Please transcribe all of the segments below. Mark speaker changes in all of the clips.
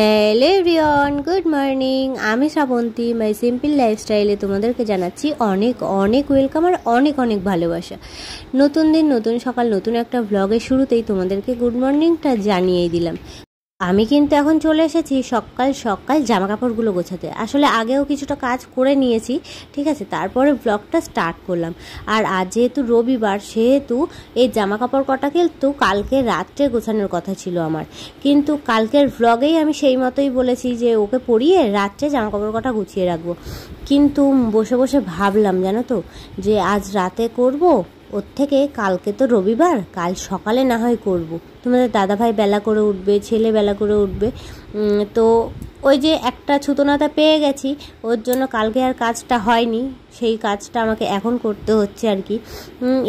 Speaker 1: Hello everyone, good morning. আমি শ্রাবন্তী, মাই simple লাইফস্টাইলে তোমাদেরকে জানাচ্ছি অনেক অনেক ওয়েলকাম আর অনেক অনেক ভালোবাসা। নতুন দিন, নতুন সকাল, নতুন একটা ব্লগের শুরুতেই তোমাদেরকে গুড মর্নিংটা জানিয়েই দিলাম। আমি কিন্তু এখন চলে এসেছি সকাল সকাল জামা কাপড়গুলো গোছাতে। আসলে আগেও কিছুটা কাজ করে নিয়েছি, ঠিক আছে, তারপরে ব্লগটা স্টার্ট করলাম। আর আজ যেহেতু রবিবার, সেহেতু এই জামা কাপড় কটা কিন্তু কালকে রাত্রে গোছানোর কথা ছিল আমার, কিন্তু কালকের ব্লগেই আমি সেই মতোই বলেছি যে ওকে পরিয়ে রাত্রে জামা কাপড় কটা গুছিয়ে রাখবো। কিন্তু বসে বসে ভাবলাম, জানো তো, যে আজ রাতে করব, ওর থেকে কালকে তো রবিবার, কাল সকালে না হয় করব। তোমাদের দাদাভাই বেলা করে উঠবে, ছেলে বেলা করে উঠবে, তো ওই যে একটা ছুতোনাটা পেয়ে গেছি, ওর জন্য কালকে আর কাজটা হয়নি, সেই কাজটা আমাকে এখন করতে হচ্ছে আর কি।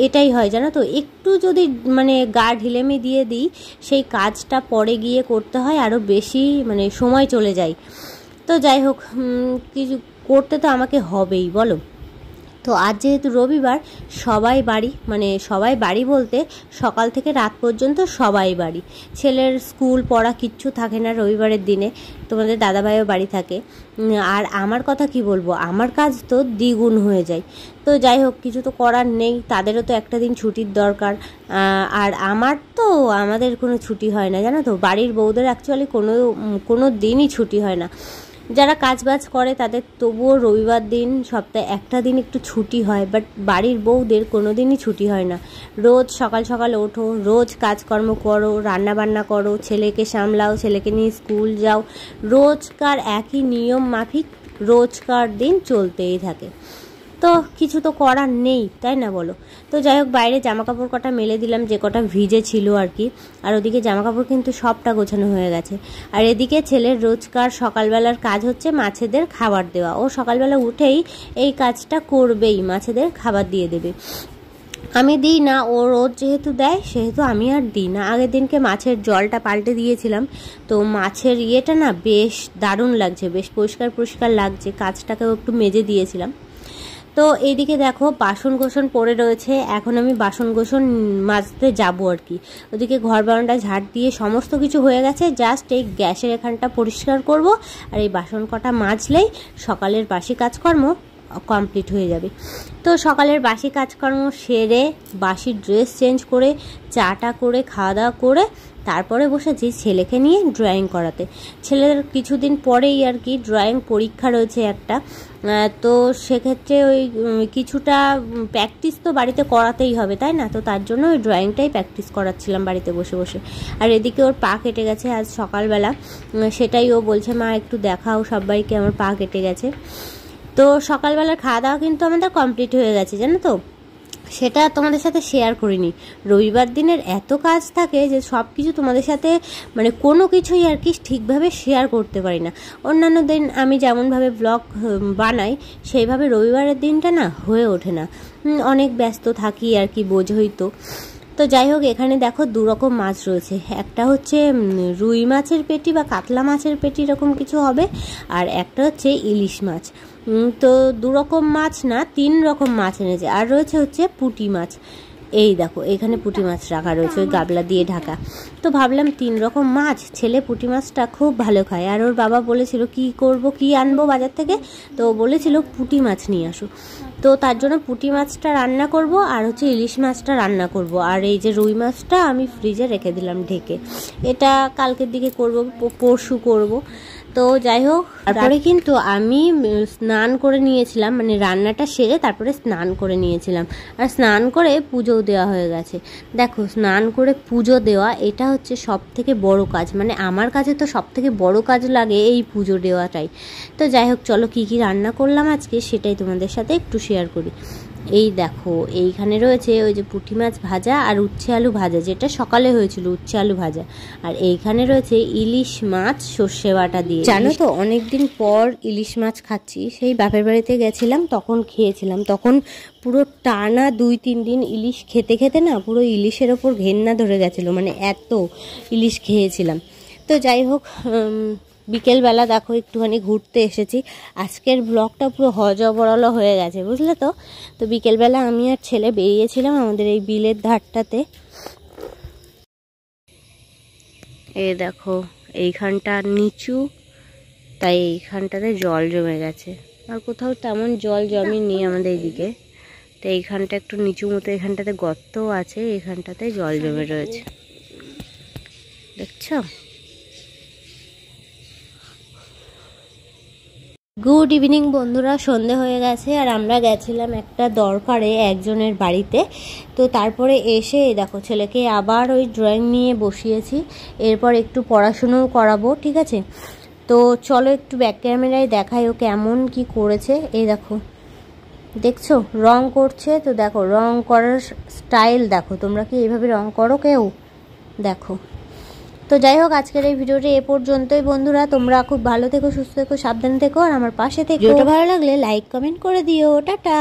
Speaker 1: এটাই হয়, জানো তো, একটু যদি মানে গা ঢিলেমি দিয়ে দিই, সেই কাজটা পরে গিয়ে করতে হয়, আরও বেশি মানে সময় চলে যায়। তো যাই হোক, কিছু করতে তো আমাকে হবেই, বলো। তো আজ যেহেতু রবিবার, সবাই বাড়ি, মানে সবাই বাড়ি বলতে সকাল থেকে রাত পর্যন্ত সবাই বাড়ি। ছেলের স্কুল পড়া কিচ্ছু থাকে না রবিবারের দিনে, তোমাদের দাদাভাইও বাড়ি থাকে। আর আমার কথা কি বলবো, আমার কাজ তো দ্বিগুণ হয়ে যায়। তো যাই হোক, কিছু তো করার নেই, তাদেরও তো একটা দিন ছুটির দরকার। আর আমাদের কোনো ছুটি হয় না, জানো তো, বাড়ির বউদের অ্যাকচুয়ালি কোনো দিনই ছুটি হয় না। যারা কাজবাজ করে তাদের তবুও রবিবার দিন সপ্তাহে একটা দিন একটু ছুটি হয়, বাট বাড়ির বউদের কোনো দিনই ছুটি হয় না। রোজ সকাল সকাল ওঠো, রোজ কাজকর্ম করো, রান্না বান্না করো, ছেলেকে সামলাও, ছেলেকে নিয়ে স্কুল যাও, রোজকার একই নিয়ম মাফিক রোজকার দিন চলতেই থাকে। তো কিছু তো করার নেই, তাই না বলো। তো যাই হোক, বাইরে জামা কাপড় কটা মেলে দিলাম, যে কটা ভিজে ছিল আর কি। আর ওদিকে জামা কাপড় কিন্তু সবটা গোছানো হয়ে গেছে। আর এদিকে ছেলের রোজকার সকালবেলার কাজ হচ্ছে মাছেদের খাবার দেওয়া। ও সকালবেলা উঠেই এই কাজটা করবেই, মাছেদের খাবার দিয়ে দেবে। আমি দিই না, ও রোজ যেহেতু দেয় সেহেতু আমি আর দিই না। আগের দিনকে মাছের জলটা পাল্টে দিয়েছিলাম, তো মাছের ইয়েটা না বেশ দারুণ লাগছে, বেশ পরিষ্কার পরিষ্কার লাগছে, কাজটাকেও একটু মেজে দিয়েছিলাম। তো এইদিকে দেখো, বাসন কোসন পড়ে রয়েছে, এখন আমি বাসন কোসন মাজতে যাবো আর কি। ওদিকে ঘর বারান্দা ঝাড় দিয়ে সমস্ত কিছু হয়ে গেছে, জাস্ট এই গ্যাসের এখানটা পরিষ্কার করব, আর এই বাসন কটা মাজলেই সকালের বাসি কাজকর্ম কমপ্লিট হয়ে যাবে। তো সকালের বাসি কাজকর্ম সেরে, বাসি ড্রেস চেঞ্জ করে, চাটা করে, খাওয়া দাওয়া করে, তারপরে বসেছি ছেলেকে নিয়ে ড্রয়িং করাতে। ছেলের কিছুদিন পরেই আর কি ড্রয়িং পরীক্ষা রয়েছে একটা, তো সেক্ষেত্রে ওই কিছুটা প্র্যাকটিস তো বাড়িতে করাতেই হবে, তাই না। তো তার জন্য ওই ড্রয়িংটাই প্র্যাকটিস করাচ্ছিলাম বাড়িতে বসে বসে। আর এদিকে ওর পা কেটে গেছে আজ সকালবেলা, সেটাই ও বলছে, মা একটু দেখাও সবাইকে আমার পা কেটে গেছে। তো সকালবেলার খাওয়া দাওয়া কিন্তু আমাদের কমপ্লিট হয়ে গেছে, জানো তো, সেটা তোমাদের সাথে শেয়ার করিনি। রবিবার দিনের এত কাজ থাকে যে সব কিছু তোমাদের সাথে মানে কোনো কিছুই আর কি ঠিকভাবে শেয়ার করতে পারি না। অন্যান্য দিন আমি যেমনভাবে ব্লগ বানাই, সেইভাবে রবিবারের দিনটা না হয়ে ওঠে না, অনেক ব্যস্ত থাকি আর কি, বোঝই তো। তো যাই হোক, এখানে দেখো দুরকম মাছ রয়েছে, একটা হচ্ছে রুই মাছের পেটি বা কাতলা মাছের পেটি এরকম কিছু হবে, আর একটা হচ্ছে ইলিশ মাছ। তো দুরকম মাছ না, 3 রকম মাছ এনেছে। আর রয়েছে হচ্ছে পুঁটি মাছ, এই দেখো এখানে পুঁটি মাছ রাখা রয়েছে ওই গাবলা দিয়ে ঢাকা। তো ভাবলাম 3 রকম মাছ, ছেলে পুঁটি মাছটা খুব ভালো খায়, আর ওর বাবা বলেছিল কি করব, কি আনবো বাজার থেকে, তো বলেছিল পুঁটি মাছ নিয়ে আসো। তো তার জন্য পুঁটি মাছটা রান্না করব, আর হচ্ছে ইলিশ মাছটা রান্না করব। আর এই যে রুই মাছটা আমি ফ্রিজে রেখে দিলাম ঢেকে, এটা কালকের দিকে করব, পরশু করব। তো যাই হোক, তারপরে কিন্তু আমি স্নান করে নিয়েছিলাম, মানে রান্নাটা সেরে তারপরে স্নান করে নিয়েছিলাম, আর স্নান করে পুজোও দেওয়া হয়ে গেছে। দেখো, স্নান করে পুজো দেওয়া এটা হচ্ছে সব থেকে বড় কাজ, মানে আমার কাছে তো সব থেকে বড় কাজ লাগে এই পুজো দেওয়াটাই। তো যাই হোক, চলো কি কি রান্না করলাম আজকে সেটাই তোমাদের সাথে একটু শেয়ার করি। এই দেখো, এইখানে রয়েছে ওই যে পুঁটি মাছ ভাজা আর উচ্ছে আলু ভাজা, যেটা সকালে হয়েছিল উচ্ছে আলু ভাজা। আর এইখানে রয়েছে ইলিশ মাছ সর্ষে বাটা দিয়ে। জানো তো, অনেকদিন পর ইলিশ মাছ খাচ্ছি, সেই বাপের বাড়িতে গেছিলাম তখন খেয়েছিলাম, তখন পুরো টানা 2-3 দিন ইলিশ খেতে খেতে না পুরো ইলিশের ওপর ঘেন্না ধরে গেছিলো, মানে এত ইলিশ খেয়েছিলাম। তো যাই হোক, বিকেলবেলা দেখো একটুখানি ঘুরতে এসেছি, আজকের ব্লগটা পুরো হজবরল হয়ে গেছে, বুঝলে তো। তো বিকেলবেলা আমি আর ছেলে বেরিয়েছিলাম আমাদের এই বিলের ধারটাতে। এই দেখো এইখানটা নিচু, তাই এইখানটাতে জল জমে গেছে। আর কোথাও তেমন জল জমেনি আমাদের এইদিকে, তো এইখানটা একটু নিচু মতো, এখানটাতে গর্তও আছে, এইখানটাতে জল জমে রয়েছে, দেখছো। গুড ইভিনিং বন্ধুরা, সন্ধে হয়ে গেছে আর আমরা গেছিলাম একটা দরকারে একজনের বাড়িতে। তো তারপরে এসে দেখো ছেলেকে আবার ওই ড্রয়িং নিয়ে বসিয়েছি, এরপর একটু পড়াশুনোও করাবো, ঠিক আছে। তো চলো একটু ব্যাক ক্যামেরায় দেখাই ও কেমন কি করেছে। এই দেখো, দেখছো রং করছে, তো দেখো রং করার স্টাইল দেখো, তোমরা কি এইভাবে রং করো কেউ? দেখো। তো যাই হোক, আজকের এই ভিডিওটি এ পর্যন্তই বন্ধুরা। তোমরা খুব ভালো থেকো, সুস্থ থেকো, সাবধানে থেকো আর আমার পাশে থেকো। ভিডিওটা ভালো লাগলে লাইক কমেন্ট করে দিও। টাটা।